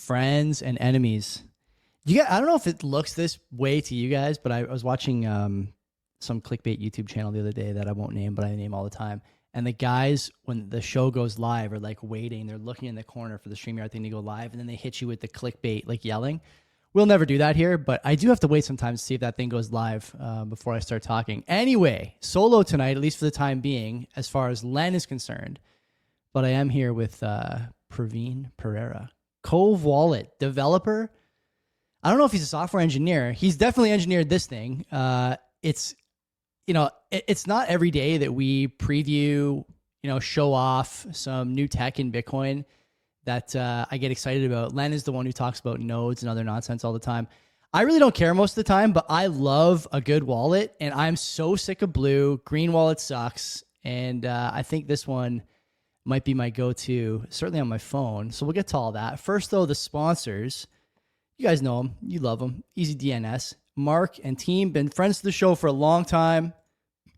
friends and enemies. I don't know if it looks this way to you guys, but I was watching some clickbait YouTube channel the other day that I won't name, but I name all the time. And the guys, when the show goes live, are like waiting. They're looking in the corner for the StreamYard thing to go live, and then they hit you with the clickbait, like yelling. We'll never do that here, but I do have to wait sometimes to see if that thing goes live before I start talking. Anyway, solo tonight, at least for the time being, as far as Len is concerned. But I am here with Praveen Perera, Cove Wallet developer. I don't know if he's a software engineer. He's definitely engineered this thing. It's not every day that we preview, show off some new tech in Bitcoin that I get excited about. Len is the one who talks about nodes and other nonsense all the time. I really don't care most of the time, but I love a good wallet, and I'm so sick of blue. Green wallet sucks, and I think this one might be my go-to, certainly on my phone. So we'll get to all that. First, though, the sponsors. You guys know them. You love them. EasyDNS. Mark and team, been friends to the show for a long time.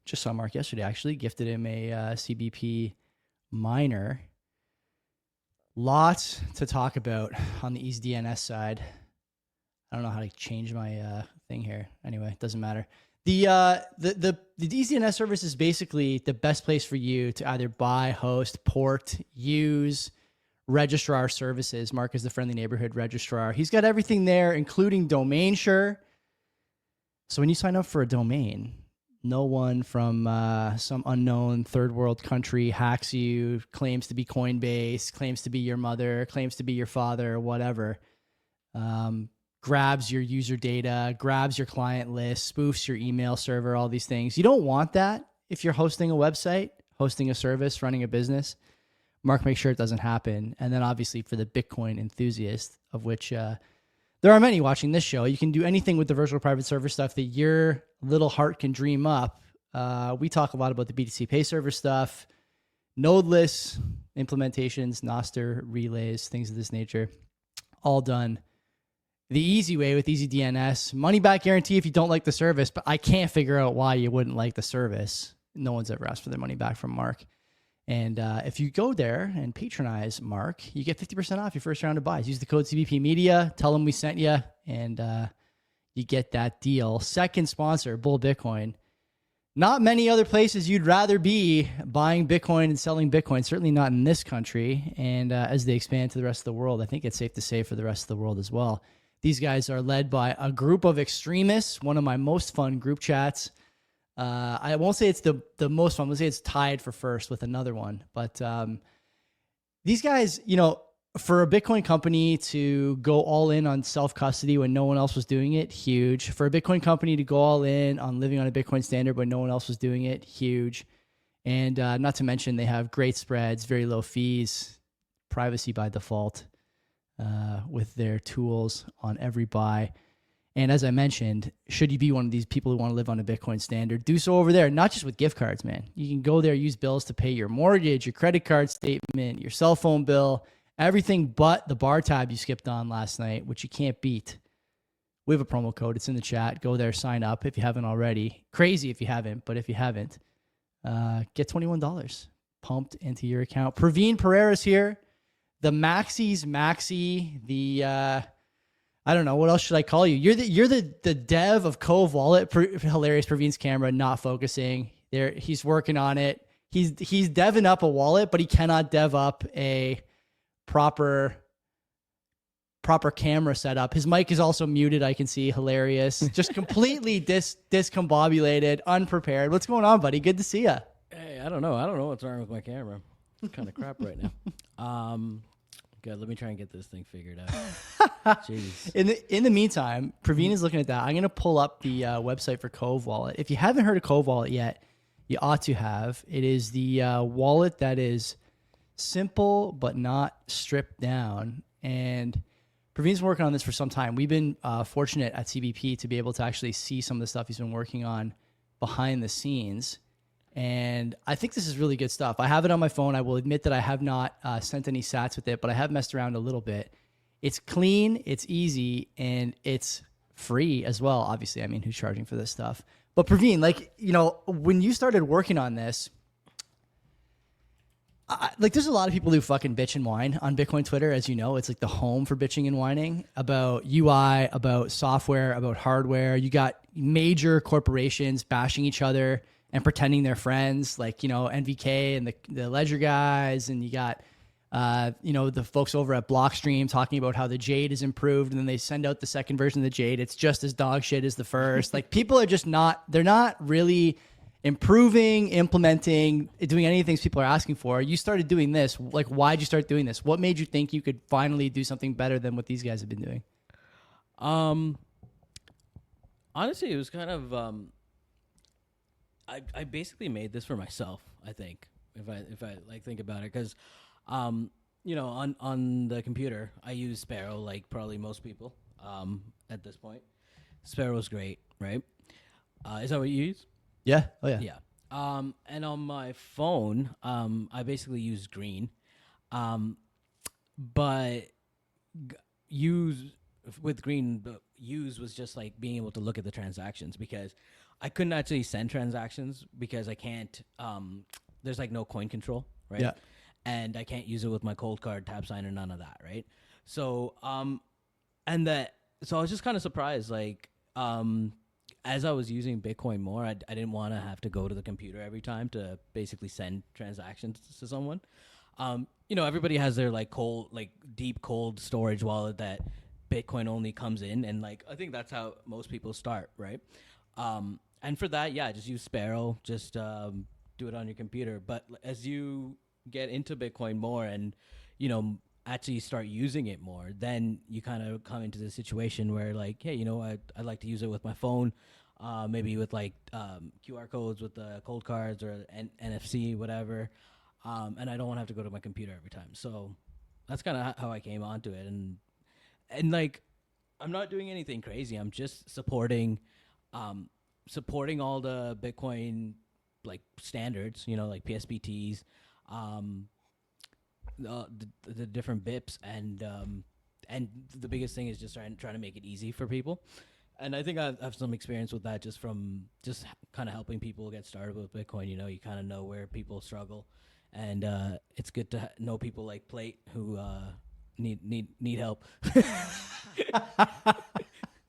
Just saw Mark yesterday, actually. Gifted him a CBP miner. Lots to talk about on the EasyDNS side. I don't know how to change my thing here. Anyway, it doesn't matter. The EasyDNS service is basically the best place for you to either buy, host, port, use, registrar services. Mark is the friendly neighborhood registrar. He's got everything there, including domain sure. So when you sign up for a domain, no one from some unknown third world country hacks you, claims to be Coinbase, claims to be your mother, claims to be your father, whatever. Grabs your user data, grabs your client list, spoofs your email server, all these things. You don't want that if you're hosting a website, hosting a service, running a business. Mark makes sure it doesn't happen. And then obviously for the Bitcoin enthusiast, of which there are many watching this show, you can do anything with the virtual private server stuff that your little heart can dream up. We talk a lot about the BTC Pay server stuff, nodeless implementations, Nostr, relays, things of this nature, all done the easy way with EasyDNS. Money back guarantee if you don't like the service, but I can't figure out why you wouldn't like the service. No one's ever asked for their money back from Mark. And if you go there and patronize Mark, you get 50% off your first round of buys. Use the code CBP Media, tell them we sent you, and you get that deal. Second sponsor, Bull Bitcoin. Not many other places you'd rather be buying Bitcoin and selling Bitcoin, certainly not in this country. And as they expand to the rest of the world, I think it's safe to say for the rest of the world as well. These guys are led by a group of extremists, one of my most fun group chats. I won't say it's the most fun. Let's say it's tied for first with another one. But these guys, for a Bitcoin company to go all in on self-custody when no one else was doing it, huge. For a Bitcoin company to go all in on living on a Bitcoin standard when no one else was doing it, huge. And not to mention they have great spreads, very low fees, privacy by default with their tools on every buy. And as I mentioned, should you be one of these people who want to live on a Bitcoin standard, do so over there, not just with gift cards, man. You can go there, use bills to pay your mortgage, your credit card statement, your cell phone bill, everything but the bar tab you skipped on last night, which you can't beat. We have a promo code. It's in the chat. Go there, sign up if you haven't already. Crazy if you haven't, but if you haven't, get $21 pumped into your account. Praveen Perera's here. The Maxi, the... I don't know. What else should I call you? You're the dev of Cove Wallet. Hilarious. Praveen's camera not focusing. He's working on it. He's deving up a wallet, but he cannot dev up a proper camera setup. His mic is also muted. I can see. Hilarious. Just completely discombobulated, unprepared. What's going on, buddy? Good to see you. Hey, I don't know what's wrong with my camera. It's kind of crap right now. Good. Let me try and get this thing figured out. Jeez. In the meantime, Praveen is looking at that. I'm going to pull up the website for Cove Wallet. If you haven't heard of Cove Wallet yet, you ought to have. It is the wallet that is simple but not stripped down. And Praveen's been working on this for some time. We've been fortunate at CBP to be able to actually see some of the stuff he's been working on behind the scenes. And I think this is really good stuff. I have it on my phone. I will admit that I have not sent any sats with it, but I have messed around a little bit. It's clean, it's easy, and it's free as well. Obviously, I mean, who's charging for this stuff? But Praveen, when you started working on this, Like there's a lot of people who fucking bitch and whine on Bitcoin Twitter, as you know. It's like the home for bitching and whining about UI, about software, about hardware. You got major corporations bashing each other and pretending they're friends, like, you know, NVK and the Ledger guys, and you got you know, the folks over at Blockstream talking about how the Jade is improved, and then they send out the second version of the Jade. It's just as dog shit as the first. Like people are just they're not really improving, implementing, doing any of the things people are asking for. You started doing this. Like, why'd you start doing this? What made you think you could finally do something better than what these guys have been doing? Honestly, it was kind of, I basically made this for myself, I think, if I like think about it. Cause, you know, on the computer, I use Sparrow like probably most people, at this point. Sparrow's great, right? Is that what you use? Yeah. Oh yeah. Yeah. And on my phone, I basically use Green, but use with Green, use was just like being able to look at the transactions, because I couldn't actually send transactions because I can't. There's like no coin control, right? Yeah. And I can't use it with my cold card, tap sign, or none of that, right? So, so I was just kind of surprised, like, as I was using Bitcoin more, I didn't want to have to go to the computer every time to basically send transactions to someone. You know, everybody has their like deep cold storage wallet that Bitcoin only comes in, and like I think that's how most people start, right? And for that, yeah, just use Sparrow, just do it on your computer. But as you get into Bitcoin more, and you know, actually start using it more, then you kind of come into the situation where like, hey, you know, I'd like to use it with my phone, maybe with like QR codes with the cold cards or NFC, whatever, and I don't want to have to go to my computer every time. So that's kind of how I came onto it, and like I'm not doing anything crazy. I'm just supporting all the Bitcoin like standards, you know, like PSBTs, the different bips, and the biggest thing is just trying to make it easy for people. And I think I have some experience with that just from just kind of helping people get started with Bitcoin. You know, you kind of know where people struggle, and it's good to know people like Plate who need help.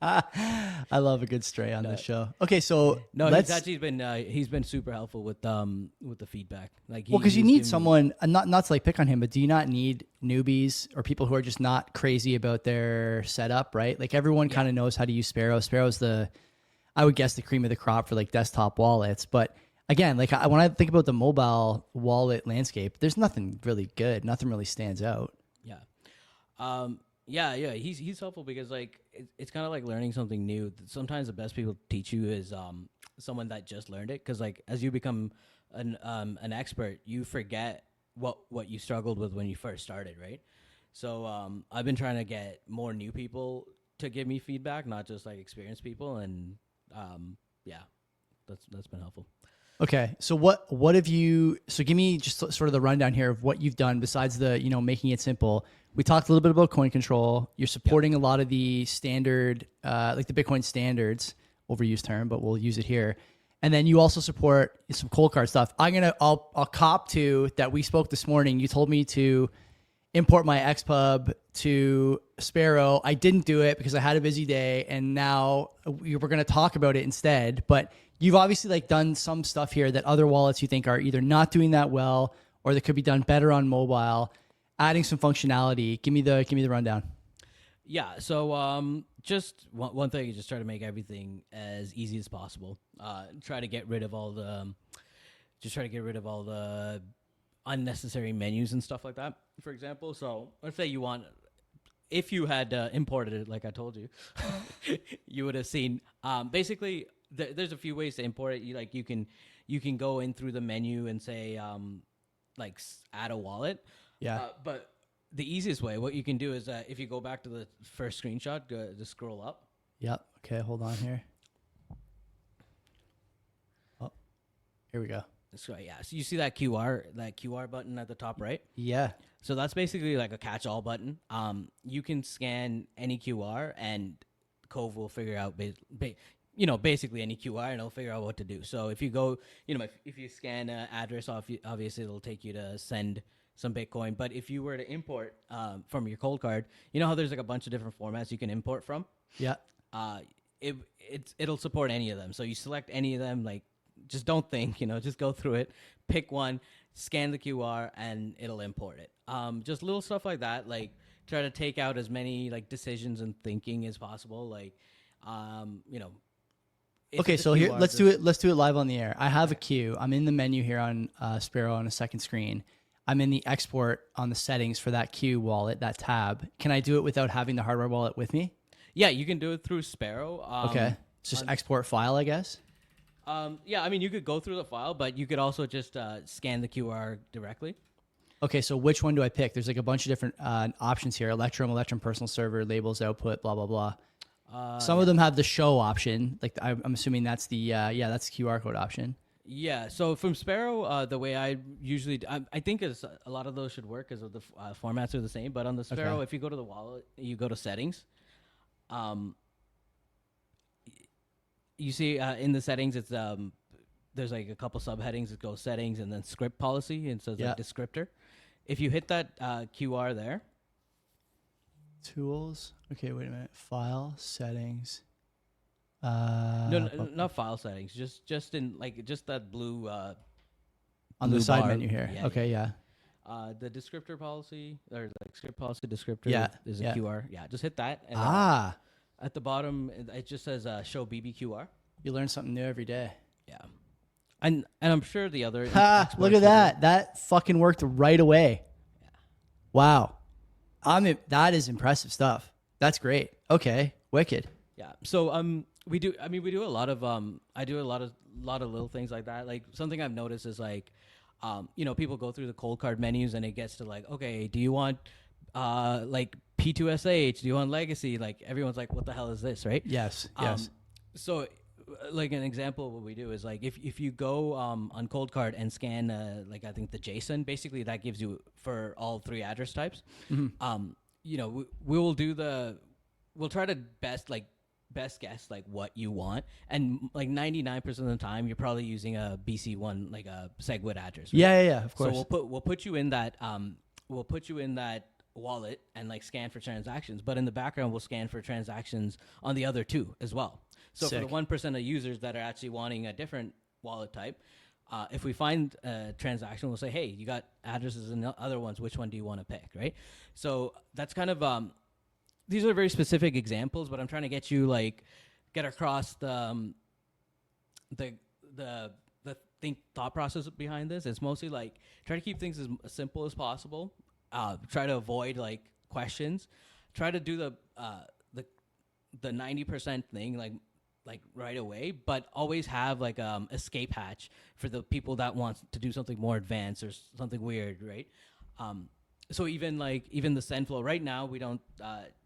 I love a good stray on this show. Okay, so no, he's been super helpful with the feedback. Like, because you need someone, not to like pick on him, but do you not need newbies or people who are just not crazy about their setup, right? Like everyone kind of knows how to use Sparrow. Sparrow's I would guess the cream of the crop for like desktop wallets. But again, like when I think about the mobile wallet landscape, there's nothing really good. Nothing really stands out. Yeah. Yeah, he's helpful because like it's kind of like learning something new. Sometimes the best people to teach you is someone that just learned it, because like as you become an expert, you forget what you struggled with when you first started, right? So I've been trying to get more new people to give me feedback, not just like experienced people, and yeah, that's been helpful. Okay, so what have you? So give me just sort of the rundown here of what you've done besides the, you know, making it simple. We talked a little bit about coin control. You're supporting a lot of the standard, like the Bitcoin standards, overused term, but we'll use it here. And then you also support some cold card stuff. I'll cop to that. We spoke this morning. You told me to import my XPub to Sparrow. I didn't do it because I had a busy day, and now we're going to talk about it instead. But you've obviously like done some stuff here that other wallets you think are either not doing that well or that could be done better on mobile, adding some functionality. Give me the rundown. Yeah. So just one thing is just try to make everything as easy as possible. Try to get rid of all the unnecessary menus and stuff like that, for example. So let's say if you had imported it, like I told you, you would have seen, basically there's a few ways to import it. You can go in through the menu and say, like add a wallet. Yeah. But the easiest way, what you can do is if you go back to the first screenshot, just scroll up. Yep. Okay, hold on here. Oh, here we go. So yeah, so you see that QR button at the top right? Yeah. So that's basically like a catch-all button. You can scan any QR and Cove will figure out. basically any QR, and it'll figure out what to do. So if you go, if you scan an address off, obviously it'll take you to send some Bitcoin. But if you were to import from your cold card, you know how there's like a bunch of different formats you can import from? Yeah. It'll support any of them. So you select any of them, like just don't think, just go through it, pick one, scan the QR, and it'll import it. Just little stuff like that, like try to take out as many like decisions and thinking as possible. Like, Okay, so here let's do it. Let's do it live on the air. I have a queue. I'm in the menu here on Sparrow on a second screen. I'm in the export on the settings for that queue wallet, that tab. Can I do it without having the hardware wallet with me? Yeah, you can do it through Sparrow. Okay, it's just export file, I guess. Yeah, I mean, you could go through the file, but you could also just scan the QR directly. Okay, so which one do I pick? There's like a bunch of different options here: Electrum, personal server, labels, output, blah blah blah. Some of them have the show option. Like I'm assuming that's the that's the QR code option. Yeah. So from Sparrow, the way I usually I think a lot of those should work because of the formats are the same. But on the Sparrow, if you go to the wallet, you go to settings. You see in the settings, it's there's like a couple subheadings. It goes settings and then script policy, and says like descriptor. If you hit that QR there, tools. Okay, wait a minute. File settings. No, not file settings. Just in like just that blue on blue the side bar. menu here. Yeah, okay, yeah. The descriptor policy or like script policy descriptor. Is a QR. Yeah, just hit that. And, at the bottom, it just says show BBQR. You learn something new every day. Yeah, and I'm sure the other. Look at that! That fucking worked right away. Yeah. Wow, that is impressive stuff. That's great. Okay, wicked. Yeah. So we do a lot of I do a lot of little things like that. Like something I've noticed is like people go through the cold card menus and it gets to like, okay, do you want like P2SH? Do you want legacy? Like everyone's like, what the hell is this, right? Yes. So like an example of what we do is like if you go on cold card and scan like I think the JSON, basically that gives you for all three address types. Mm-hmm. We'll try to best guess like what you want, and like 99% of the time you're probably using a BC1 like a SegWit address, right? Yeah, of course. So we'll put you in that wallet and like scan for transactions, but in the background we'll scan for transactions on the other two as well. So Sick. For the 1% of users that are actually wanting a different wallet type, if we find a transaction, we'll say, hey, you got addresses in the other ones, which one do you want to pick, right? So that's kind of these are very specific examples, but I'm trying to get you like get across the thought process behind this. It's mostly like try to keep things as simple as possible. Try to avoid like questions. Try to do the 90% thing like right away, but always have like escape hatch for the people that want to do something more advanced or something weird, right? So even the send flow right now, we don't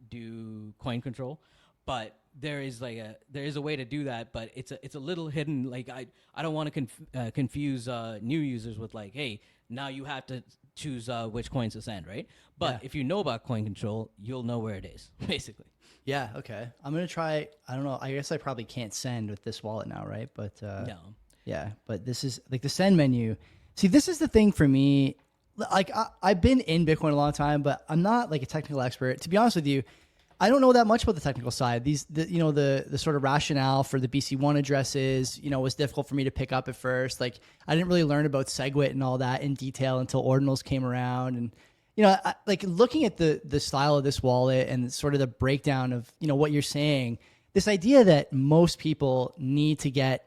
do coin control, but there is a way to do that, but it's a little hidden. Like I don't want to confuse new users with like, hey, now you have to choose which coins to send, right? But if you know about coin control, you'll know where it is, basically. Yeah. Okay. I'm gonna try. I don't know. I guess I probably can't send with this wallet now, right? But no. Yeah. But this is like the send menu. See, this is the thing for me. Like I've been in Bitcoin a long time, but I'm not like a technical expert. To be honest with you, I don't know that much about the technical side. The sort of rationale for the BC1 addresses, was difficult for me to pick up at first. Like I didn't really learn about SegWit and all that in detail until ordinals came around. And, like looking at the style of this wallet and sort of the breakdown of, what you're saying, this idea that most people need to get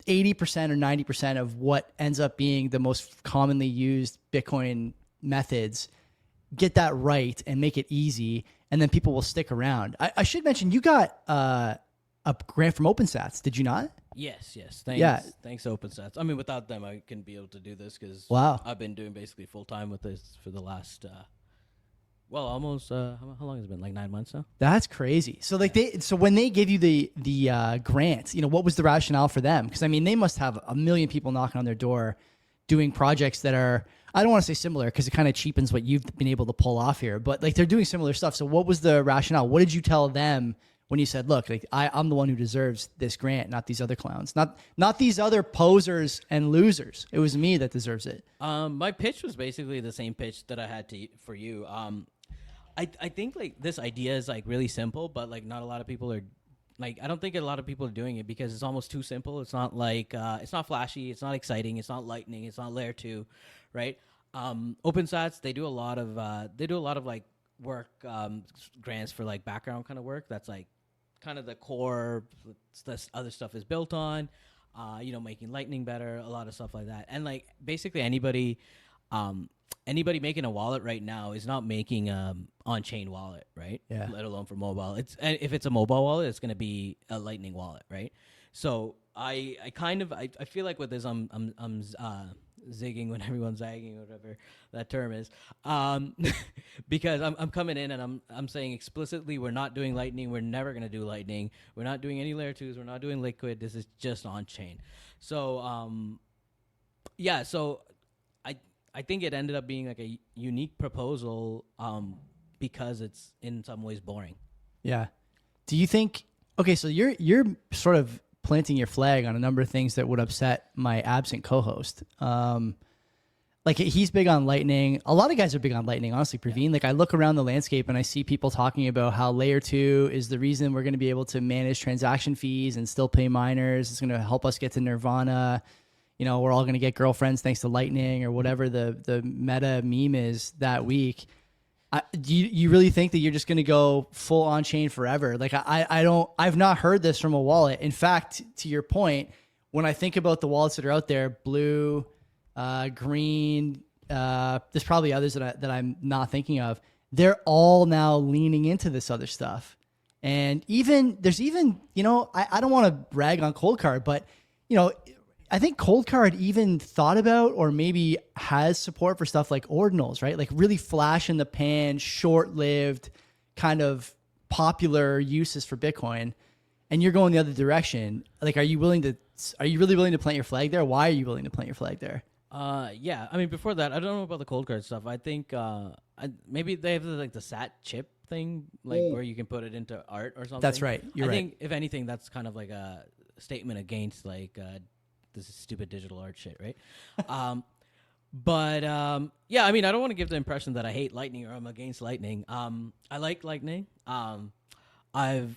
80% or 90% of what ends up being the most commonly used Bitcoin methods, get that right and make it easy, and then people will stick around. I should mention you got a grant from OpenSats, did you not? Yes. Thanks OpenSats. I mean, without them, I couldn't be able to do this because I've been doing basically full time with this for the last almost how long has it been? Like 9 months now. That's crazy. So when they give you the grant, what was the rationale for them? Because I mean, they must have a million people knocking on their door, doing projects that are, I don't want to say similar because it kind of cheapens what you've been able to pull off here, but like they're doing similar stuff. So what was the rationale? What did you tell them when you said, look, like I'm the one who deserves this grant, not these other clowns, not these other posers and losers. It was me that deserves it. My pitch was basically the same pitch that I had for you. I think like this idea is like really simple, but like not a lot of people are like, I don't think a lot of people are doing it because it's almost too simple. It's not like, it's not flashy. It's not exciting. It's not lightning. It's not layer 2, right? OpenSats, they do a lot of like work, grants for like background kind of work. That's like kind of the core, this other stuff is built on, making lightning better, a lot of stuff like that. And like basically anybody making a wallet right now is not making on-chain wallet, right? Yeah. Let alone for mobile. And if it's a mobile wallet, it's going to be a lightning wallet, right? So I feel like with this I'm zigging when everyone's zagging, or whatever that term is, because I'm coming in and I'm saying explicitly we're not doing lightning. We're never going to do lightning. We're not doing any layer 2s. We're not doing liquid. This is just on-chain. So so I think it ended up being like a unique proposal because it's in some ways boring. Yeah. Do you think, okay, so you're sort of planting your flag on a number of things that would upset my absent co-host. Like he's big on lightning. A lot of guys are big on lightning, honestly, Praveen. Like I look around the landscape and I see people talking about how layer 2 is the reason we're going to be able to manage transaction fees and still pay miners. It's going to help us get to nirvana. We're all going to get girlfriends thanks to lightning, or whatever the meta meme is that week. Do you really think that you're just going to go full on chain forever? Like I've not heard this from a wallet. In fact, to your point, when I think about the wallets that are out there, blue, green, there's probably others that I'm not thinking of. They're all now leaning into this other stuff. And there's even, I don't want to brag on Cold Card, but I think Cold Card even thought about, or maybe has support for stuff like ordinals, right? Like really flash in the pan, short-lived kind of popular uses for Bitcoin. And you're going the other direction. Like, are you really willing to plant your flag there? Why are you willing to plant your flag there? Yeah. I mean, before that, I don't know about the Cold Card stuff. I think maybe they have like the SAT chip thing, like where you can put it into art or something. That's right. I think if anything, that's kind of like a statement against like this is stupid digital art shit, right? Yeah, I mean, I don't want to give the impression that I hate lightning or I'm against lightning. I like lightning. I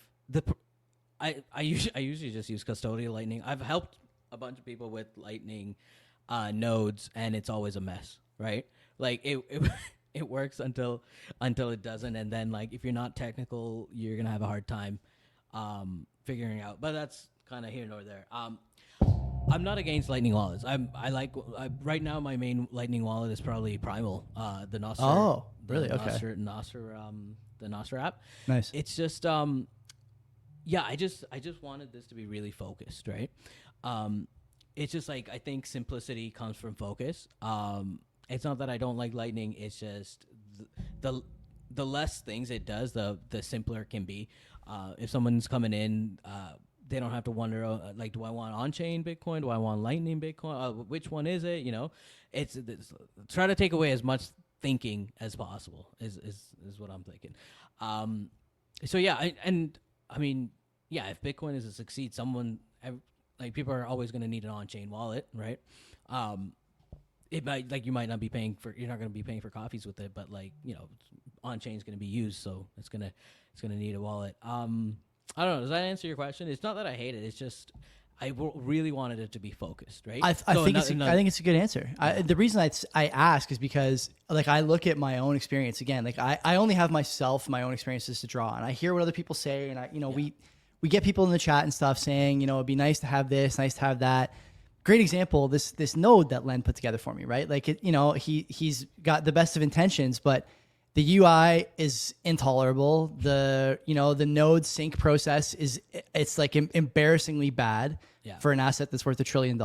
usually just use custodial lightning. I've helped a bunch of people with lightning nodes, and it's always a mess, right? Like it works until it doesn't, and then like if you're not technical, you're gonna have a hard time figuring out. But that's kind of here nor there. I'm not against lightning wallets. Right now my main lightning wallet is probably Primal, the Nostr. Oh, really? Okay. The Nostr app. Nice. It's just I just wanted this to be really focused, right? It's just like I think simplicity comes from focus. It's not that I don't like lightning. It's just the less things it does, the simpler it can be. If someone's coming in, they don't have to wonder, like, do I want on-chain Bitcoin? Do I want Lightning Bitcoin? Which one is it? It's try to take away as much thinking as possible is what I'm thinking. So yeah, I mean, if Bitcoin is to succeed, people are always going to need an on-chain wallet, right? It might, like, you're not going to be paying for coffees with it, but like, on-chain is going to be used, so it's going to need a wallet. I don't know. Does that answer your question? It's not that I hate it. It's just I really wanted it to be focused, right? I think it's a good answer. The reason I ask is because like I look at my own experience again. Like I only have my own experiences to draw on. I hear what other people say, and we get people in the chat and stuff saying it'd be nice to have this, nice to have that. Great example. This node that Len put together for me, right? Like he's got the best of intentions, but the UI is intolerable. The node sync process it's like embarrassingly bad for an asset that's worth $1 trillion.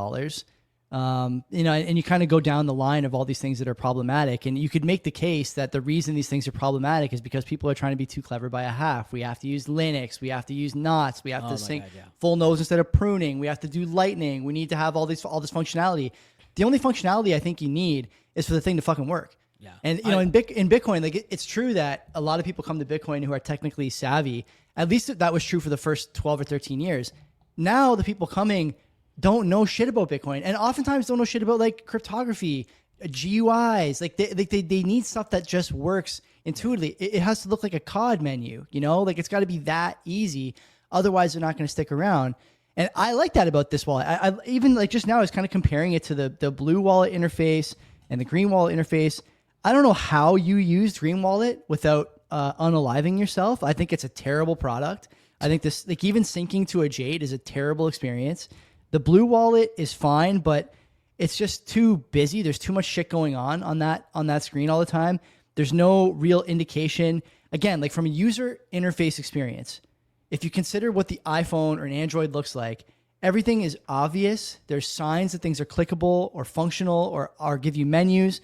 And you kind of go down the line of all these things that are problematic. And you could make the case that the reason these things are problematic is because people are trying to be too clever by a half. We have to use Linux. We have to use knots. We have to sync full nodes instead of pruning. We have to do lightning. We need to have all this functionality. The only functionality I think you need is for the thing to fucking work. Yeah. And in Bitcoin, like it's true that a lot of people come to Bitcoin who are technically savvy. At least that was true for the first 12 or 13 years. Now the people coming don't know shit about Bitcoin, and oftentimes don't know shit about like cryptography, GUIs. Like they need stuff that just works intuitively. It has to look like a COD menu, like it's got to be that easy. Otherwise, they're not going to stick around. And I like that about this wallet. I even like just now I was kind of comparing it to the blue wallet interface and the green wallet interface. I don't know how you use Green Wallet without unaliving yourself. I think it's a terrible product. I think this, like even syncing to a Jade is a terrible experience. The Blue Wallet is fine, but it's just too busy. There's too much shit going on that screen all the time. There's no real indication. Again, like from a user interface experience, if you consider what the iPhone or an Android looks like, everything is obvious. There's signs that things are clickable or functional or give you menus.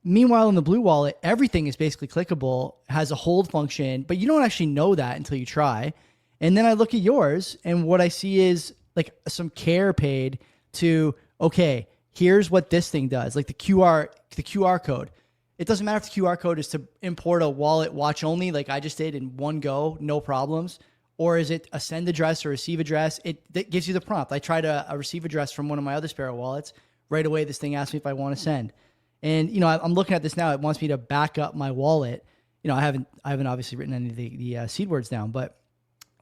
Meanwhile, in the Blue Wallet, everything is basically clickable, has a hold function, but you don't actually know that until you try. And then I look at yours, and what I see is like some care paid to, okay, here's what this thing does, like the QR code. It doesn't matter if the QR code is to import a wallet watch only, like I just did in one go, no problems, or is it a send address or receive address? It gives you the prompt. I tried a receive address from one of my other Sparrow wallets. Right away, this thing asked me if I want to send. And, I'm looking at this now. It wants me to back up my wallet. I haven't obviously written any of the seed words down, but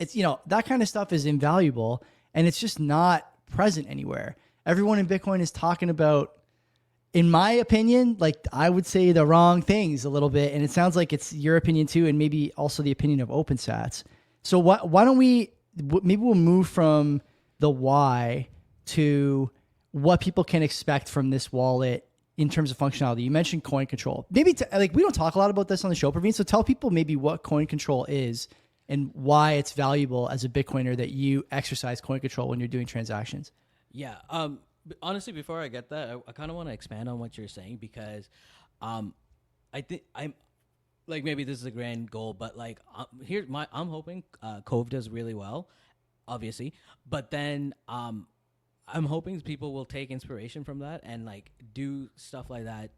it's, that kind of stuff is invaluable and it's just not present anywhere. Everyone in Bitcoin is talking about, in my opinion, like I would say the wrong things a little bit. And it sounds like it's your opinion too. And maybe also the opinion of OpenSats. So why don't maybe we'll move from the why to what people can expect from this wallet in terms of functionality. You mentioned coin control. Maybe we don't talk a lot about this on the show, Praveen. So tell people maybe what coin control is and why it's valuable as a Bitcoiner that you exercise coin control when you're doing transactions. Yeah. Honestly, before I get that, I kind of want to expand on what you're saying because I think I'm like, maybe this is a grand goal, but like I'm hoping Cove does really well, obviously, but then I'm hoping people will take inspiration from that and like do stuff like that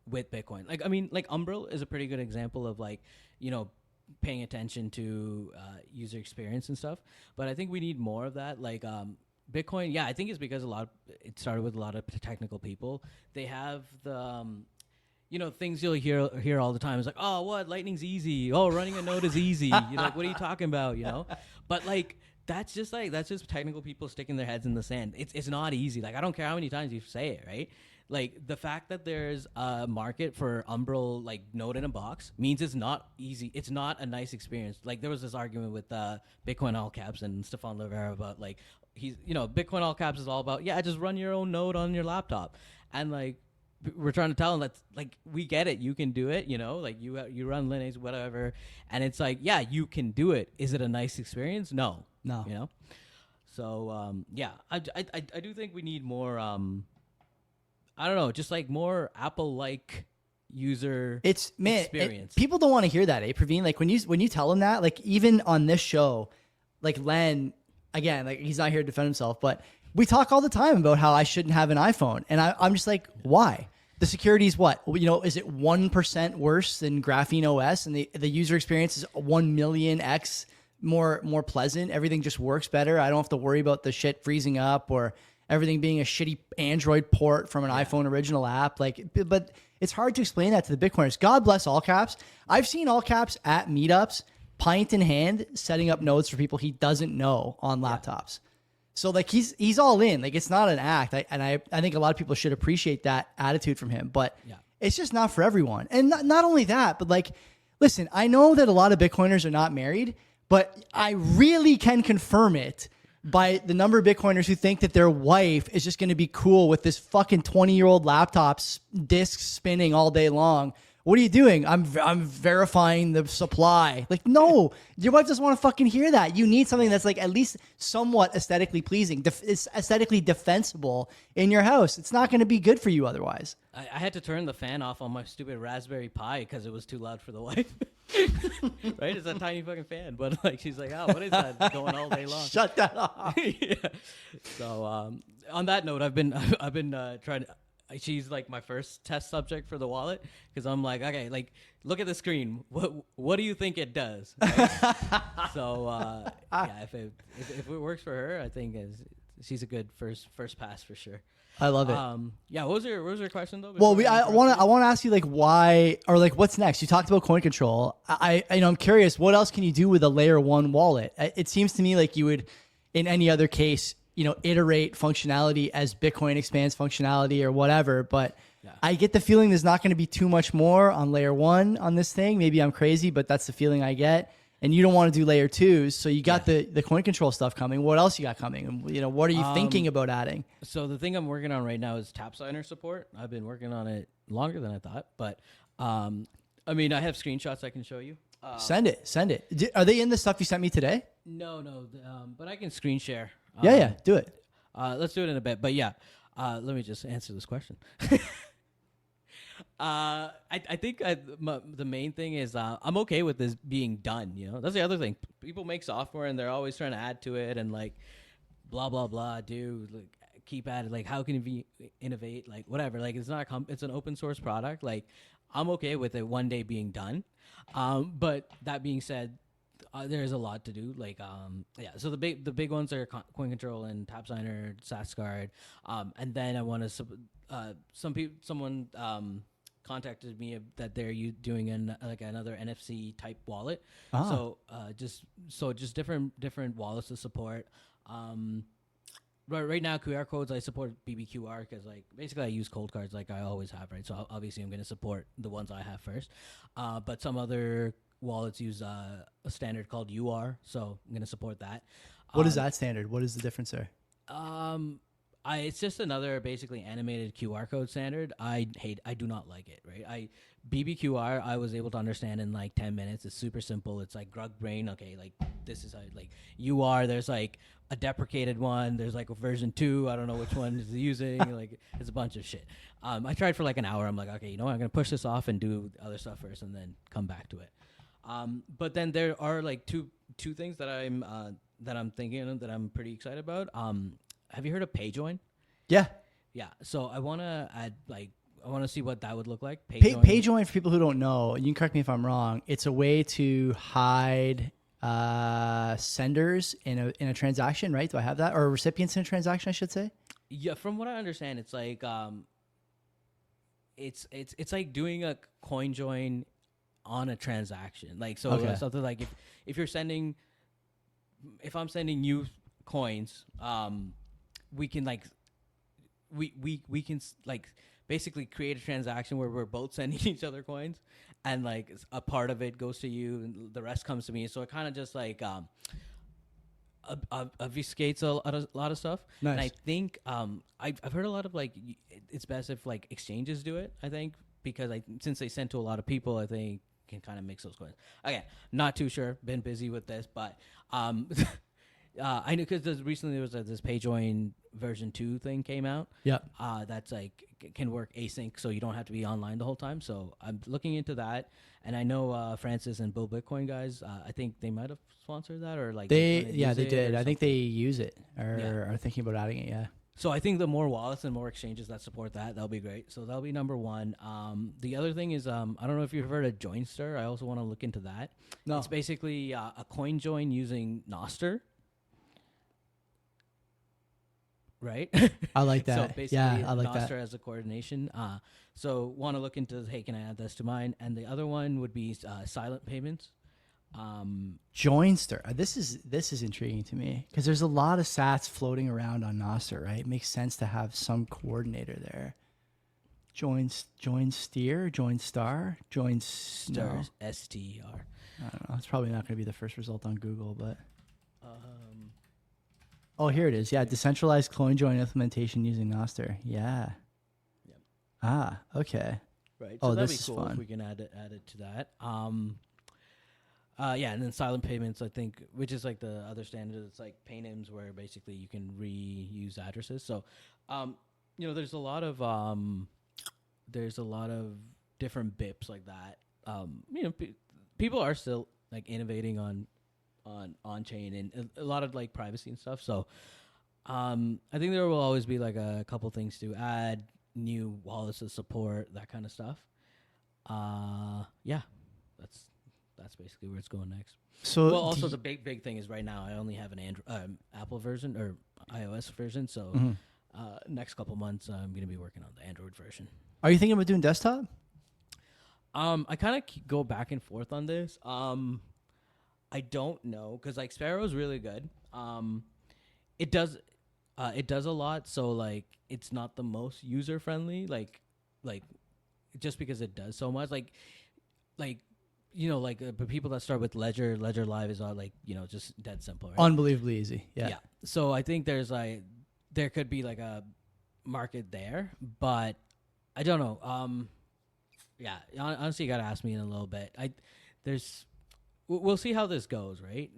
with Bitcoin. Like, I mean, like Umbrel is a pretty good example of like, paying attention to user experience and stuff. But I think we need more of that. Like Bitcoin, yeah, I think it's because it started with a lot of technical people. They have the, things you'll hear all the time. It's like, oh, what? Lightning's easy. Oh, running a node is easy. You're like, what are you talking about? But like, that's just technical people sticking their heads in the sand. It's not easy. Like, I don't care how many times you say it, right? Like, the fact that there's a market for Umbrel, like, node in a box means it's not easy. It's not a nice experience. Like, there was this argument with Bitcoin All Caps and Stefan Levera about, like, Bitcoin All Caps is all about, yeah, just run your own node on your laptop. And, like, we're trying to tell them that, like, we get it. You can do it, like, you run Linux, whatever. And it's like, yeah, you can do it. Is it a nice experience? No. So, yeah, I do think we need more, I don't know, just like more Apple-like user experience. People don't want to hear that, Praveen? Like when you tell them that, like even on this show, like Len, again, like he's not here to defend himself, but we talk all the time about how I shouldn't have an iPhone. And I'm just like, why? The security is what? Is it 1% worse than Graphene OS? And the user experience is 1 million X more pleasant. Everything just works better. I don't have to worry about the shit freezing up or everything being a shitty Android port from an iPhone original app. But it's hard to explain that to the Bitcoiners. God bless All Caps. I've seen All Caps at meetups, pint in hand, setting up nodes for people he doesn't know on laptops. So like he's all in. Like it's not an act. I think a lot of people should appreciate that attitude from him. But it's just not for everyone. And not only that, but like, listen, I know that a lot of Bitcoiners are not married, but I really can confirm it by the number of Bitcoiners who think that their wife is just going to be cool with this fucking 20-year-old laptop disk spinning all day long. What are you doing? I'm verifying the supply. Like, no, your wife doesn't want to fucking hear that. You need something that's like at least somewhat aesthetically pleasing, it's aesthetically defensible in your house. It's not going to be good for you otherwise. I had to turn the fan off on my stupid Raspberry Pi because it was too loud for the wife. Right? It's a tiny fucking fan. But like, she's like, oh, what is that going all day long? Shut that off. Yeah. So on that note, I've been trying to. she's like my first test subject for the wallet because I'm like, okay, like look at the screen. What do you think it does? Right? So yeah, if it works for her, I think she's a good first pass for sure. I love it. Yeah. What was your question though? Well, I want to ask you like why or like what's next. You talked about coin control. I'm curious. What else can you do with a layer 1 wallet? It seems to me like you would, in any other case, iterate functionality as Bitcoin expands functionality or whatever. But yeah. I get the feeling there's not going to be too much more on layer 1 on this thing. Maybe I'm crazy, but that's the feeling I get. And you don't want to do layer 2s, so you got the coin control stuff coming. What else you got coming? And what are you thinking about adding? So the thing I'm working on right now is tap signer support. I've been working on it longer than I thought, but I have screenshots I can show you. Send it. Are they in the stuff you sent me today? No, but I can screen share. Yeah, do it. Let's do it in a bit. But yeah, let me just answer this question. I think the main thing is I'm okay with this being done. That's the other thing. People make software and they're always trying to add to it and like blah blah blah. Keep adding. Like how can you be innovate? Like whatever. Like it's not it's an open source product. Like I'm okay with it one day being done. But that being said, there's a lot to do. Like so the big ones are coin control and tap signer, SAS card. And then I want to someone contacted me that they're doing another NFC type wallet. So just different wallets to support. Right now QR codes I support BBQR because like basically I use cold cards like I always have, right? So obviously I'm going to support the ones I have first. But some other wallets use a standard called UR, so I'm going to support that. What is that standard? What is the difference there? It's just another basically animated QR code standard. I do not like it, right? BBQR I was able to understand in like 10 minutes. It's super simple. It's like Grug Brain. Okay, like this is how like UR. There's like a deprecated one. There's like a version 2. I don't know which one is using. Like it's a bunch of shit. I tried for like an hour. I'm like, okay, you know what? I'm gonna push this off and do other stuff first, and then come back to it. But then there are like two things that I'm thinking of that I'm pretty excited about. Have you heard of PayJoin? Yeah. So I want to add I want to see what that would look like. PayJoin, for people who don't know, you can correct me if I'm wrong. It's a way to hide senders in a transaction, right? Do I have that, or recipients in a transaction? I should say. Yeah, from what I understand, it's like it's like doing a coin join on a transaction. Like something like if I'm sending you coins, we can like we can like basically create a transaction where we're both sending each other coins, and like a part of it goes to you and the rest comes to me. So it kind of just like obfuscates a lot of stuff. Nice. And I think I've heard a lot of like it's best if like exchanges do it. I think because since they send to a lot of people, I think can kind of mix those coins. Okay, not too sure. Been busy with this, but I know because recently there was this PayJoin version 2 thing came out. Yeah. That's like can work async, so you don't have to be online the whole time. So I'm looking into that, and I know Francis and Bill Bitcoin guys. I think they might have sponsored that, or like they did. I think they use it or are thinking about adding it. Yeah. So I think the more wallets and more exchanges that support that'll be great. So that'll be number one. The other thing is I don't know if you've heard of Joinster. I also want to look into that. No. It's basically a coin join using Nostr. Right? I like that. So basically, I like Nostr that. as a coordination. So want to look into, hey, can I add this to mine? And the other one would be silent payments. Joinster. This is intriguing to me because there's a lot of sats floating around on Nostr, right? It makes sense to have some coordinator there. Joinstar, STR. I don't know. It's probably not going to be the first result on Google, but. Oh, here it is. Yeah, decentralized coin join implementation using Nostr. Yeah. Yep. Okay. Right. So that'd be cool if we can add it to that. And then silent payments, I think, which is like the other standard. It's like paynims where basically you can reuse addresses. So, there's a lot of different BIPs like that. People are still like innovating on chain and a lot of like privacy and stuff. So I think there will always be like a couple things to add. new wallets to support that kind of stuff. Yeah, that's basically where it's going next. So Well, also the big thing is right now I only have an Apple version or iOS version, so next couple months I'm gonna be working on the Android version. are you thinking about doing desktop? I kind of go back and forth on this. I don't know because like Sparrow is really good. It does a lot, so like it's not the most user friendly. Like just because it does so much, like the people that start with Ledger Live is all like just dead simple, right? Unbelievably easy. Yeah. So I think there could be like a market there, but I don't know. Yeah, honestly, you gotta ask me in a little bit. We'll see how this goes, right?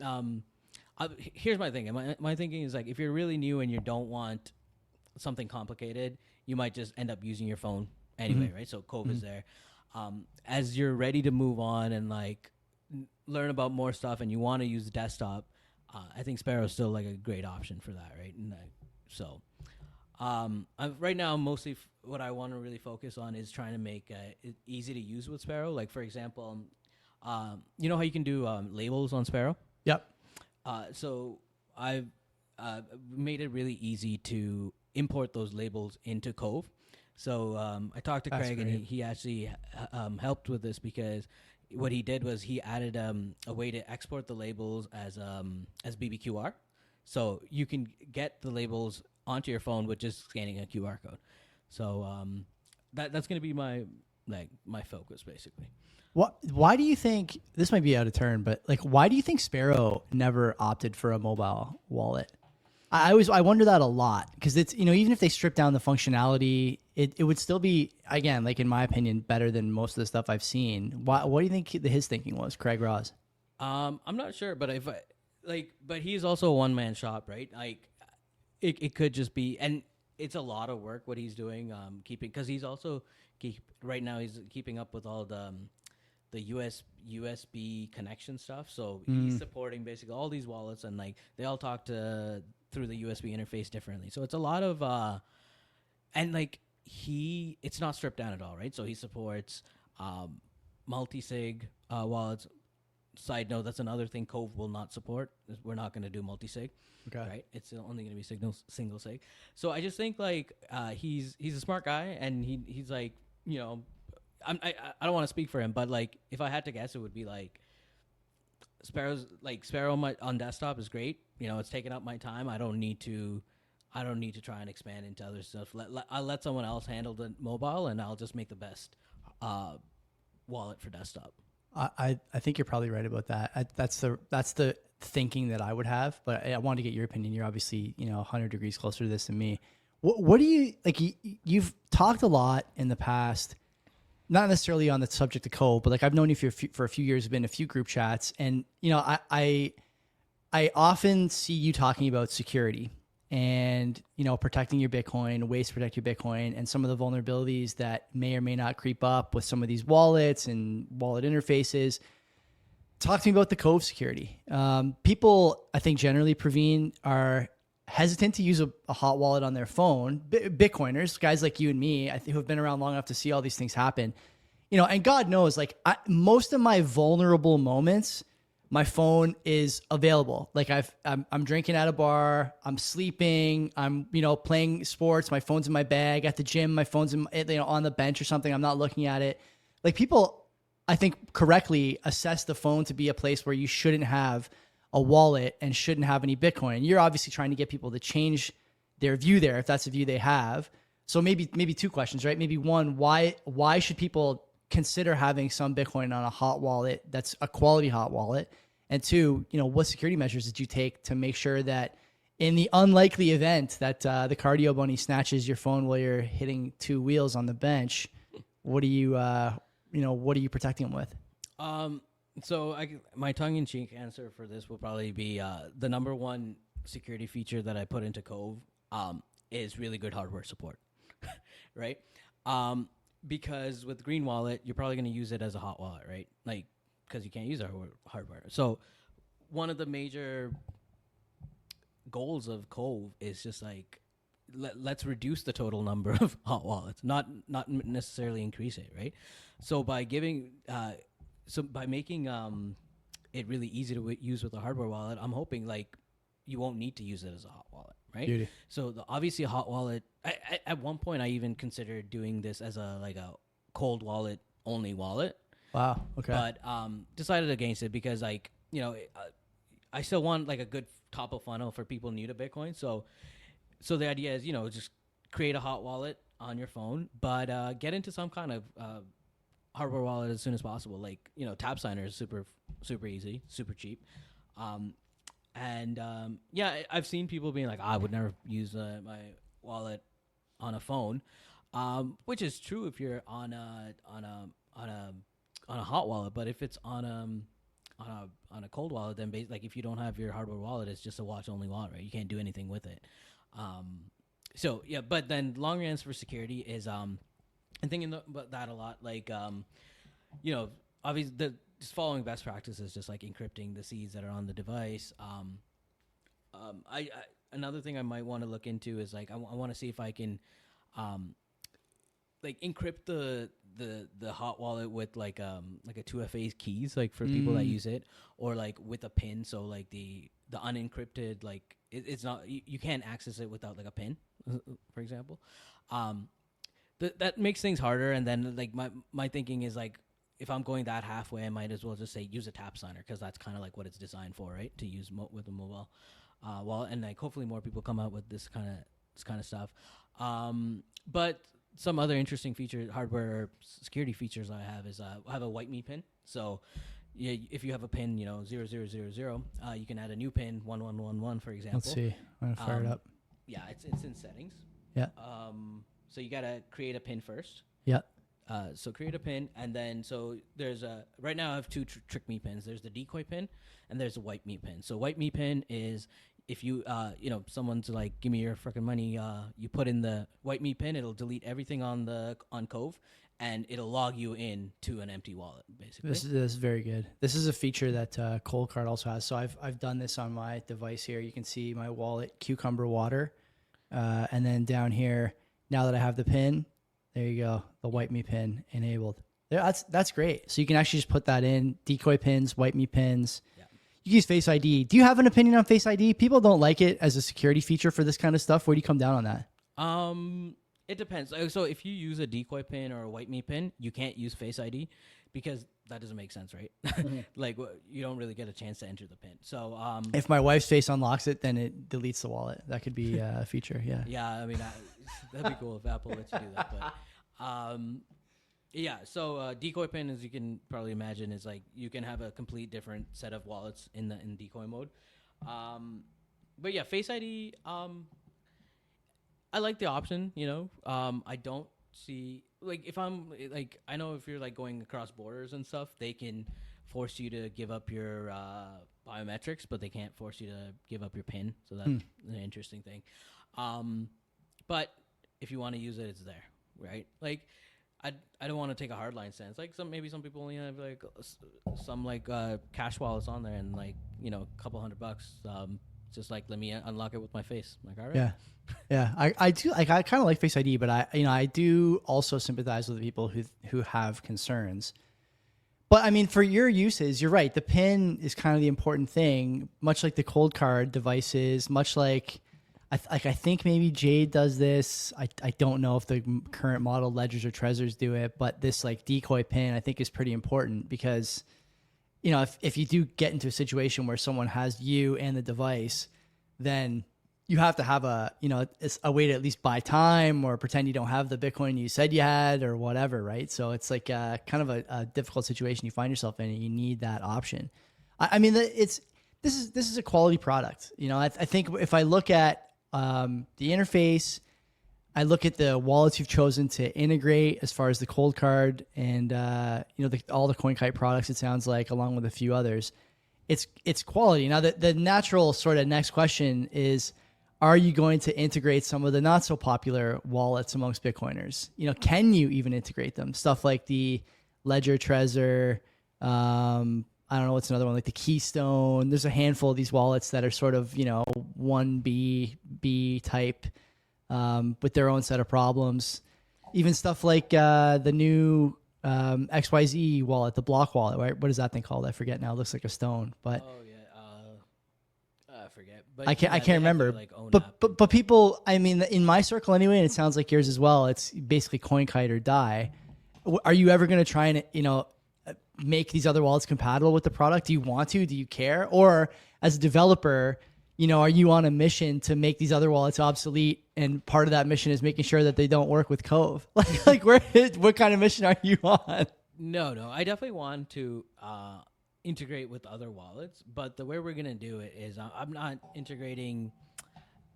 Here's my thinking. My thinking is like if you're really new and you don't want something complicated, you might just end up using your phone anyway, right? So Cove is there. As you're ready to move on and like learn about more stuff, and you want to use the desktop, I think Sparrow is still like a great option for that, right? And right now, mostly what I want to really focus on is trying to make it easy to use with Sparrow. Like, for example, you know how you can do labels on Sparrow? Yep. So I've made it really easy to import those labels into Cove. So I talked to Craig, and he actually helped with this because what he did was he added a way to export the labels as BBQR. So you can get the labels onto your phone with just scanning a QR code. So that's going to be my focus basically. Why do you think this might be out of turn, but like, why do you think Sparrow never opted for a mobile wallet? I wonder that a lot because it's, even if they strip down the functionality, it would still be, again, like in my opinion, better than most of the stuff I've seen. What do you think his thinking was, Craig Ross? I'm not sure, but but he's also a one man shop, right? Like it could just be, and it's a lot of work what he's doing, because he's also right now he's keeping up with all the USB connection stuff. So he's supporting basically all these wallets, and like they all talk through the USB interface differently. So it's a lot of and like it's not stripped down at all, right? So he supports multi-sig wallets. Side note, that's another thing Cove will not support. We're not going to do multi-sig. Okay. Right? It's only going to be single sig. So I just think like he's a smart guy, and he's like, I don't want to speak for him, but like if I had to guess, it would be like Sparrow on desktop is great. It's taking up my time. I don't need to try and expand into other stuff. I'll let someone else handle the mobile, and I'll just make the best wallet for desktop. I think you're probably right about that. That's the thinking that I would have, but I wanted to get your opinion. You're obviously 100 degrees closer to this than me. What do you like? You've talked a lot in the past, not necessarily on the subject of Cove, but like I've known you for a few years, been in a few group chats, and I often see you talking about security and protecting your Bitcoin, ways to protect your Bitcoin, and some of the vulnerabilities that may or may not creep up with some of these wallets and wallet interfaces. Talk to me about the Cove security. People, I think generally, Praveen, are hesitant to use a hot wallet on their phone. Bitcoiners, guys like you and me, I think, who have been around long enough to see all these things happen. And God knows, like most of my vulnerable moments, my phone is available. Like I'm drinking at a bar, I'm sleeping, I'm playing sports, my phone's in my bag. At the gym, my phone's on the bench or something. I'm not looking at it. Like people, I think, correctly assess the phone to be a place where you shouldn't have a wallet and shouldn't have any Bitcoin. And you're obviously trying to get people to change their view there if that's the view they have. So maybe two questions, right? Maybe one, why should people consider having some Bitcoin on a hot wallet that's a quality hot wallet? And two, what security measures did you take to make sure that in the unlikely event that the cardio bunny snatches your phone while you're hitting two wheels on the bench, what are you protecting them with? So my tongue-in-cheek answer for this will probably be the number one security feature that I put into Cove is really good hardware support, right? Because with Green Wallet, you're probably going to use it as a hot wallet, right? Like, because you can't use our hardware. So one of the major goals of Cove is just like let's reduce the total number of hot wallets, not necessarily increase it, right? So by making it really easy to use with a hardware wallet, I'm hoping like you won't need to use it as a hot wallet, right? Beauty. So obviously a hot wallet. At one point, I even considered doing this as a cold wallet only wallet. Wow. Okay. But decided against it because like I still want like a good top of funnel for people new to Bitcoin. So the idea is just create a hot wallet on your phone, but get into some kind of hardware wallet as soon as possible. Like Tap Signer is super easy, super cheap. I've seen people being like, I would never use my wallet on a phone, which is true if you're on a hot wallet. But if it's on a cold wallet, then like if you don't have your hardware wallet, it's just a watch only wallet, right? You can't do anything with it. But then long answer for security is I'm thinking about that a lot. Like obviously just following best practices, just like encrypting the seeds that are on the device. Another thing I might want to look into is like I want to see if I can like encrypt the hot wallet with like a 2FA keys, like for people that use it, or like with a pin. So like the unencrypted, like it's not, you can't access it without like a pin, for example. That makes things harder. And then like my thinking is like, if I'm going that halfway, I might as well just say use a Tap Signer, because that's kind of like what it's designed for, right? To use with a mobile wallet, and like hopefully more people come out with this kind of stuff. But some other interesting hardware security features I have is I have a white me pin. So yeah, if you have a pin 0000, you can add a new pin 1111, for example. Let's see. I'm gonna fire it up. Yeah, it's in settings. Yeah. So you gotta create a pin first. Yeah. So create a pin, and then so there's right now I have two trick me pins. There's the decoy pin, and there's a white me pin. So white me pin is if you someone's like, give me your freaking money, you put in the white me pin, it'll delete everything on Cove, and it'll log you in to an empty wallet, basically. This is very good. This is a feature that Cold Card also has. So I've done this on my device here. You can see my wallet, Cucumber Water, and then down here, now that I have the pin, there you go, the white me pin enabled. That's great. So you can actually just put that in, decoy pins, white me pins. Yeah. You can use Face ID. Do you have an opinion on Face ID? People don't like it as a security feature for this kind of stuff. Where do you come down on that? It depends. So if you use a decoy pin or a white me pin, you can't use Face ID because that doesn't make sense, right? Mm-hmm. Like you don't really get a chance to enter the pin. So if my wife's face unlocks it, then it deletes the wallet. That could be a feature. Yeah. Yeah. I mean, that'd be cool if Apple lets you do that. But yeah. So decoy pin, as you can probably imagine, is like you can have a complete different set of wallets in decoy mode. But yeah, Face ID. I like the option. I don't see, like, if I'm like, I know if you're like going across borders and stuff, they can force you to give up your biometrics, but they can't force you to give up your PIN. So that's an interesting thing. But if you want to use it, it's there, right? Like, I don't want to take a hardline stance. Like maybe some people only have like some like cash wallets on there, and like a couple $100. Just like, let me unlock it with my face. I'm like, all right. Yeah. Yeah. I do like, I kind of like Face ID, but I do also sympathize with the people who have concerns. But I mean, for your uses, you're right. The PIN is kind of the important thing, much like the cold card devices, much like, I think maybe Jade does this. I don't know if the current model ledgers or Trezors do it, but this like decoy PIN I think is pretty important because, if you do get into a situation where someone has you and the device, then you have to have a way to at least buy time or pretend you don't have the Bitcoin you said you had or whatever, right? So it's like kind of a difficult situation you find yourself in, and you need that option. I mean, this is a quality product. I think if I look at the interface, I look at the wallets you've chosen to integrate as far as the cold card and all the CoinKite products, it sounds like, along with a few others. It's quality. Now the natural sort of next question is, are you going to integrate some of the not so popular wallets amongst Bitcoiners? Can you even integrate them? Stuff like the Ledger Trezor, I don't know what's another one, like the Keystone. There's a handful of these wallets that are sort of 1B type with their own set of problems. Even stuff like the new XYZ wallet, the block wallet, right? What is that thing called? I forget now. It looks like a stone, but Oh yeah, I forget. But I can't remember. But people, I mean, in my circle anyway, and it sounds like yours as well. It's basically CoinKite or die. Are you ever going to try and make these other wallets compatible with the product? Do you want to? Do you care? Or as a developer, are you on a mission to make these other wallets obsolete? And part of that mission is making sure that they don't work with Cove. like what kind of mission are you on? No, I definitely want to integrate with other wallets, but the way we're gonna do it is I'm not integrating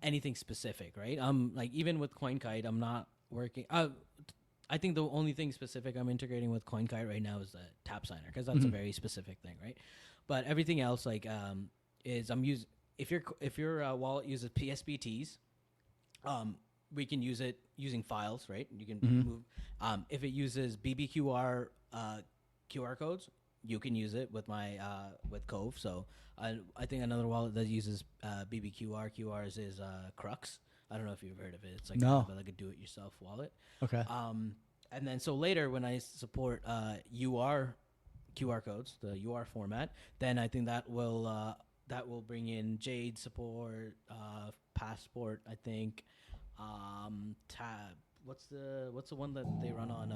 anything specific, right? Like even with CoinKite, I'm not working. I think the only thing specific I'm integrating with CoinKite right now is the tap signer because that's a very specific thing, right? But everything else is I'm using. If your wallet uses PSBTs, we can use it using files, right? You can move. If it uses BBQR QR codes, you can use it with my with Cove. So I think another wallet that uses BBQR QRs is Crux. I don't know if you've heard of it. It's like like a do-it-yourself wallet. Okay. And then so later when I support UR QR codes, the UR format, then I think that will bring in Jade support, Passport. I think Tab. What's the one that they run on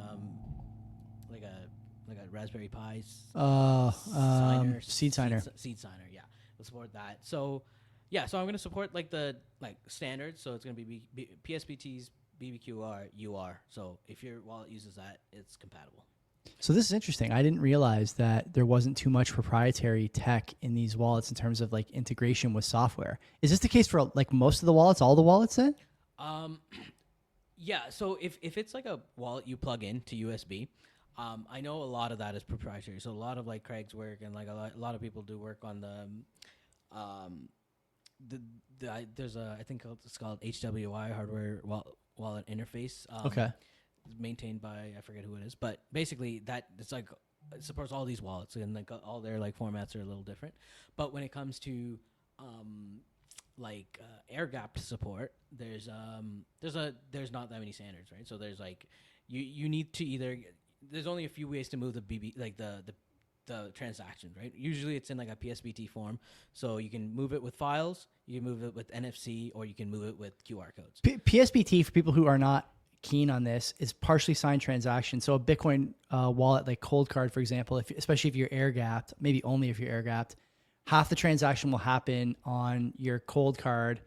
like a Raspberry Pi? Seed signer. Seed signer. Yeah, we'll support that. So yeah, so I'm gonna support like the standards. So it's gonna be PSBTs, BBQR, UR. So if your wallet uses that, it's compatible. So this is interesting. I didn't realize that there wasn't too much proprietary tech in these wallets in terms of like integration with software. Is this the case for like most of the wallets, all the wallets then? Yeah. So if it's like a wallet you plug in to USB, I know a lot of that is proprietary. So a lot of like Craig's work and like a lot of people do work on there's I think it's called HWI hardware wallet interface. Okay. Maintained by I forget who it is, but basically that it's like it supports all these wallets and like all their like formats are a little different. But when it comes to air gapped support, there's not that many standards, right? So there's like you need to either there's only a few ways to move the BB like the transaction, right? Usually it's in like a PSBT form, so you can move it with files, you can move it with NFC, or you can move it with QR codes. PSBT, for people who are not keen on this, is partially signed transaction. So a Bitcoin wallet like Cold Card, for example, especially if you're air gapped, maybe only if you're air gapped, half the transaction will happen on your Cold Card.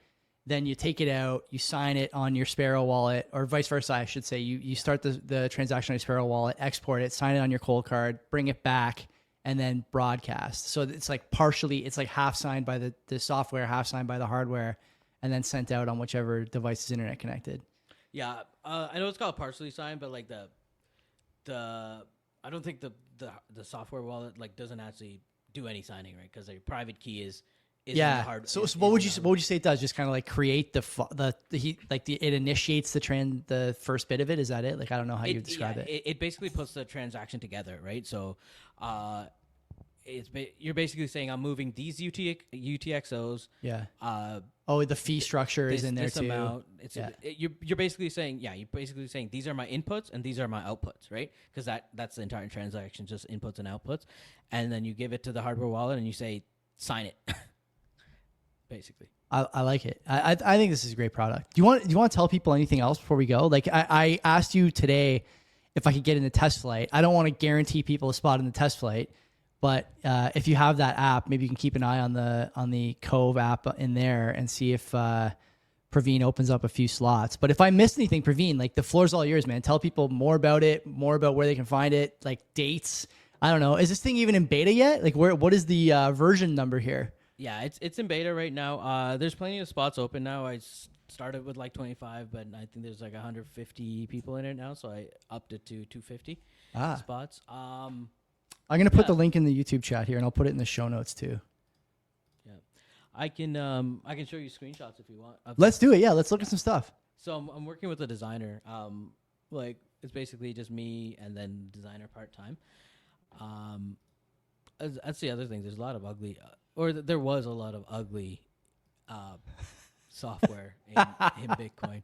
Then you take it out, you sign it on your Sparrow wallet, or vice versa, I should say. You start the transaction on your Sparrow wallet, export it, sign it on your Cold Card, bring it back, and then broadcast. So it's like it's like half signed by the software, half signed by the hardware, and then sent out on whichever device is internet connected. Yeah, I know it's called partially signed, but like I don't think the software wallet like doesn't actually do any signing, right? Because their private key is yeah. Hard, so what would you say it does? Just kind of like create it initiates the first bit of it. Is that it? Like I don't know how you describe it. It basically puts the transaction together, right? So, you're basically saying I'm moving these UTXOs. Yeah. The fee structure is in there too. Amount. You're basically saying these are my inputs and these are my outputs, right? Because that's the entire transaction, just inputs and outputs, and then you give it to the hardware wallet and you say sign it. Basically, I like it. I think this is a great product. Do you want to tell people anything else before we go? Like I asked you today if I could get in the test flight. I don't want to guarantee people a spot in the test flight. But if you have that app, maybe you can keep an eye on the Cove app in there and see if Praveen opens up a few slots. But if I missed anything, Praveen, like the floor's all yours, man. Tell people more about it, more about where they can find it, like dates. I don't know. Is this thing even in beta yet? Like what is the version number here? Yeah, it's in beta right now. There's plenty of spots open now. I started with like 25, but I think there's like 150 people in it now, so I upped it to 250 spots. I'm going to put the link in the YouTube chat here, and I'll put it in the show notes too. Yeah, I can show you screenshots if you want. Let's do it. Yeah, let's look at some stuff. So I'm working with a designer. Like it's basically just me and then designer part time. That's the other thing. There's a lot of ugly, there was a lot of ugly software in Bitcoin.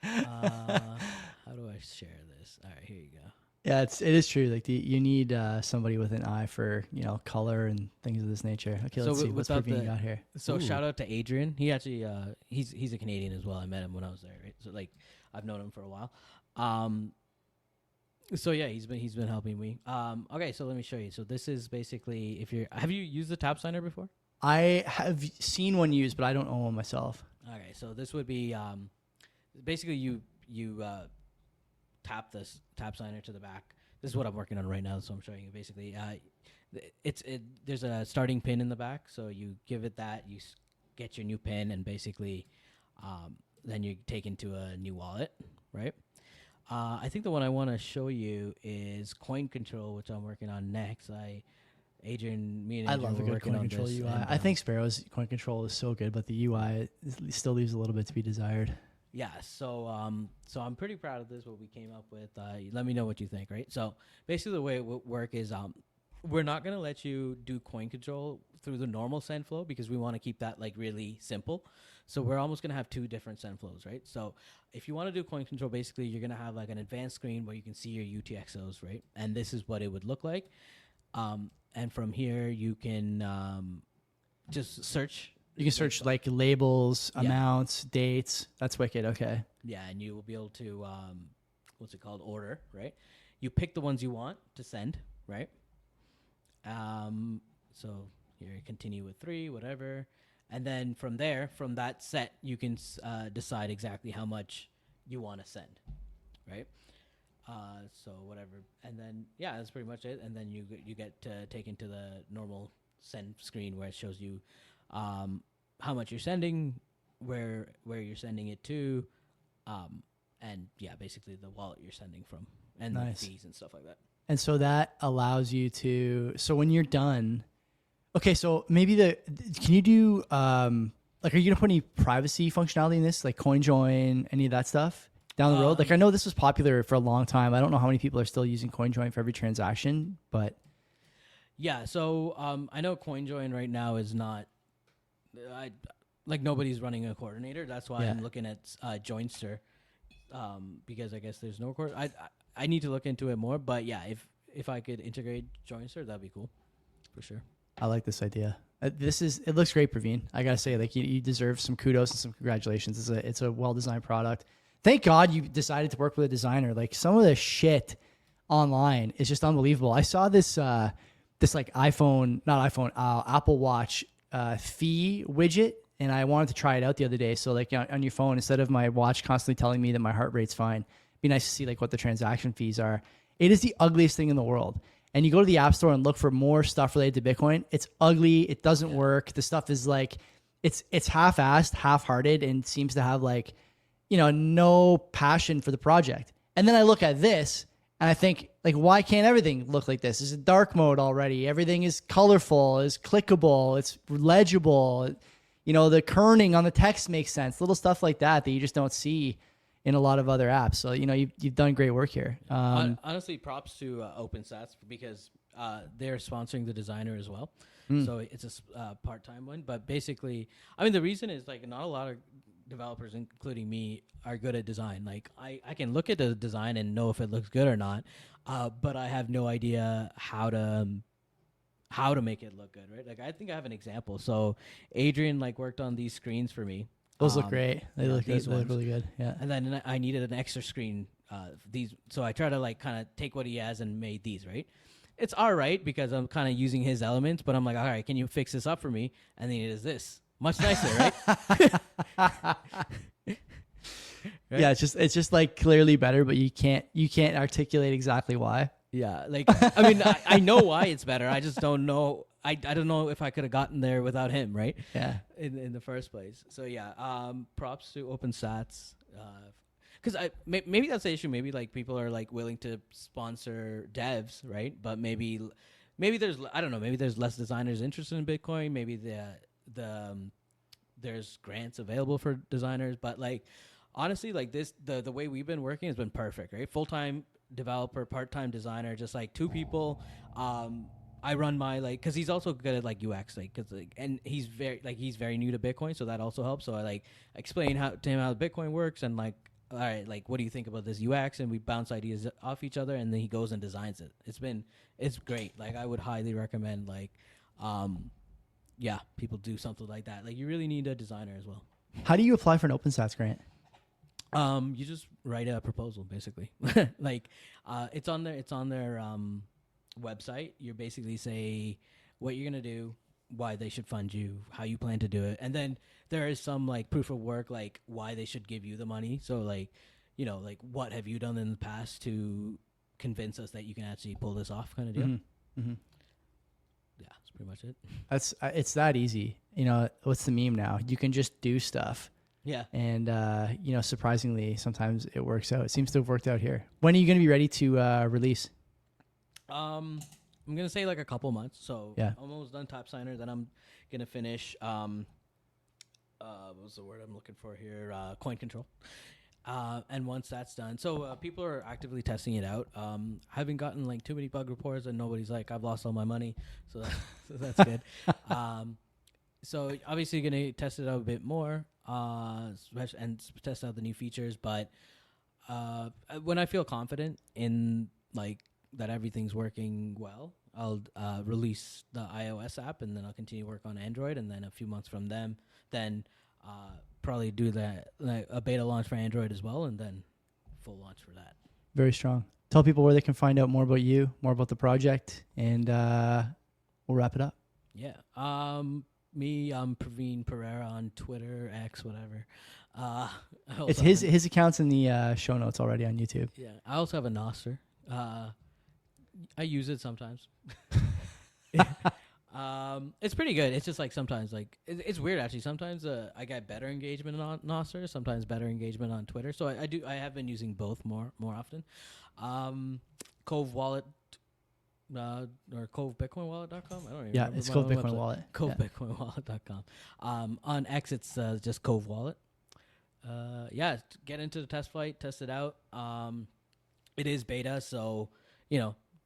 How do I share this? All right, here you go. Yeah, it is true. Like you need somebody with an eye for color and things of this nature. Okay, So let's see what's without Praveen the got here. so Ooh. shout out to Adrian. He actually he's a Canadian as well. I met him when I was there, right? So like I've known him for a while. So yeah, he's been helping me. Okay, so let me show you. So this is basically have you used the tap signer before? I have seen one used, but I don't own one myself. Okay, so this would be basically you tap this tap signer to the back. This is what I'm working on right now, so I'm showing you basically. There's a starting pin in the back, so you give it that, get your new pin, and basically then you take into a new wallet, right? I think the one I want to show you is coin control, which I'm working on next. Me and Adrian I love a were good working coin on control this, UI. and, I think Sparrow's coin control is so good, but the UI still leaves a little bit to be desired. yeah, so I'm pretty proud of this. What we came up with. Let me know what you think. Right. So basically, the way it would work is we're not gonna let you do coin control through the normal send flow because we want to keep that like really simple. So we're almost gonna have two different send flows, right? So if you want to do coin control, basically you're gonna have like an advanced screen where you can see your UTXOs, right? And this is what it would look like. And from here you can just search. You can search like labels, Yeah. amounts, dates. That's wicked. Okay. Yeah, and you will be able to what's it called? Order, right? You pick the ones you want to send, right? So here, continue with 3, whatever, and then from there, from that set, you can decide exactly how much you want to send, right? So whatever, and then yeah, that's pretty much it. And then you get taken to the normal send screen where it shows you how much you're sending, where you're sending it to, and yeah, basically the wallet you're sending from, and Nice. the fees and stuff like that. And so that allows you to. So when you're done, okay. So maybe can you do like, are you gonna put any privacy functionality in this, like coin join, any of that stuff down the road? Like I know this was popular for a long time. I don't know how many people are still using coin join for every transaction, but yeah. So I know CoinJoin right now is not. Like nobody's running a coordinator. That's why I'm looking at Joinster, because I guess there's no I need to look into it more. But yeah, if I could integrate Joinster, that'd be cool, for sure. I like this idea. It looks great, Praveen. I gotta say, like you deserve some kudos and some congratulations. It's a well designed product. Thank God you decided to work with a designer. Like some of the shit online is just unbelievable. I saw this like Apple Watch fee widget, and I wanted to try it out the other day. So like on your phone, instead of my watch constantly telling me that my heart rate's fine, it'd be nice to see like what the transaction fees are. It is the ugliest thing in the world. And you go to the App Store and look for more stuff related to Bitcoin. It's ugly. It doesn't work. The stuff is like, it's half-assed, half-hearted, and seems to have like, no passion for the project. And then I look at this and I think, like, why can't everything look like this? It's a dark mode already. Everything is colorful, is clickable, it's legible. The kerning on the text makes sense. Little stuff like that you just don't see in a lot of other apps. So, you've done great work here. Honestly, props to OpenSats because they're sponsoring the designer as well. So it's a part-time one. But basically, I mean, the reason is like not a lot of developers, including me, are good at design. Like I can look at the design and know if it looks good or not, but I have no idea how to make it look good, right? Like I think I have an example. So Adrian worked on these screens for me. Those look great. They look good. these They look ones. really good. Yeah. And then I needed an extra screen. So I try to kind of take what he has and made these, right? It's all right because I'm kind of using his elements, but I'm like, all right, can you fix this up for me? And then it is this. Much nicer, right? Right? Yeah, it's just like clearly better, but you can't articulate exactly why. Yeah, I mean, I know why it's better. I just don't know. I don't know if I could have gotten there without him, right? Yeah. In the first place. So yeah, props to OpenSats. Because maybe that's the issue. Maybe people are willing to sponsor devs, right? But maybe there's I don't know. Maybe there's less designers interested in Bitcoin. Maybe there's grants available for designers. But honestly, the way we've been working has been perfect, right? Full-time developer, part-time designer, just two people. I run my because he's also good at UX, and he's very new to Bitcoin, so that also helps. So I explain to him how Bitcoin works, and all right, like, what do you think about this UX? And we bounce ideas off each other, and then he goes and designs it. It's great. Like, I would highly recommend, like, people do something like that. Like, you really need a designer as well. How do you apply for an OpenStats grant? You just write a proposal, basically. Like, it's on their website. You basically say what you're gonna do, why they should fund you, how you plan to do it, and then there is some like proof of work, like why they should give you the money. So like, like what have you done in the past to convince us that you can actually pull this off, kind of deal. Mm-hmm. Mm-hmm. Yeah, that's pretty much it. It's that easy. What's the meme now? You can just do stuff. Yeah. And surprisingly, sometimes it works out. It seems to have worked out here. When are you going to be ready to release? I'm gonna say like a couple months. So yeah, I'm almost done Top Signer. Then I'm gonna finish. What was the word I'm looking for here? Coin control. And once that's done, so people are actively testing it out. Haven't gotten like too many bug reports, and nobody's like, I've lost all my money. So that's good. So obviously gonna test it out a bit more, and test out the new features. But when I feel confident in like that everything's working well, I'll release the iOS app, and then I'll continue to work on Android, and then a few months from then probably do a beta launch for Android as well, and then full launch for that. Very strong. Tell people where they can find out more about you, more about the project, and we'll wrap it up. Yeah. I'm Praveen Perera on Twitter, X, whatever. It's his account's in the show notes already on YouTube. Yeah. I also have a Nostr. I use it sometimes. It's pretty good. It's just like sometimes like it's weird actually. Sometimes I get better engagement on Nostr, sometimes better engagement on Twitter. So I have been using both more often. Cove Wallet or CoveBitcoinWallet.com. I don't even remember. It's Cove Bitcoin Wallet. CoveBitcoinWallet.com. On X it's just Cove Wallet. Get into the test flight, test it out. It is beta, so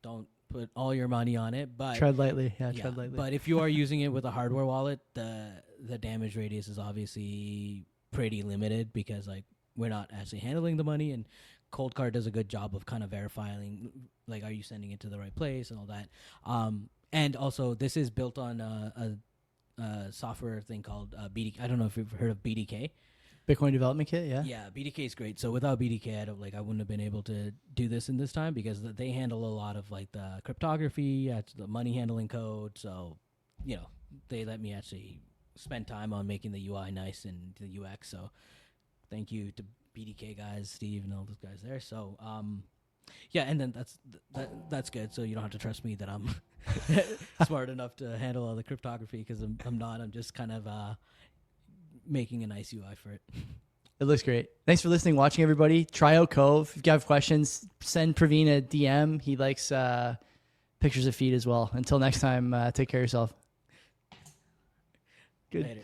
don't put all your money on it, but tread lightly. Tread lightly. But if you are using it with a hardware wallet, the damage radius is obviously pretty limited because like we're not actually handling the money, and Cold Card does a good job of kind of verifying like are you sending it to the right place and all that. And also this is built on a software thing called BDK. I don't know if you've heard of BDK. Bitcoin Development Kit, yeah. Yeah, BDK is great. So without BDK, I wouldn't have been able to do this in this time because they handle a lot of like the cryptography, the money handling code. So, they let me actually spend time on making the UI nice and the UX. So, thank you to BDK guys, Steve, and all those guys there. So, and then that's good. So you don't have to trust me that I'm smart enough to handle all the cryptography because I'm not. I'm just kind of making a nice UI for it. It looks great. Thanks for listening, watching, everybody. Try out Cove. If you have questions, send Praveen a DM. He likes pictures of feet as well. Until next time, take care of yourself. Good. Later.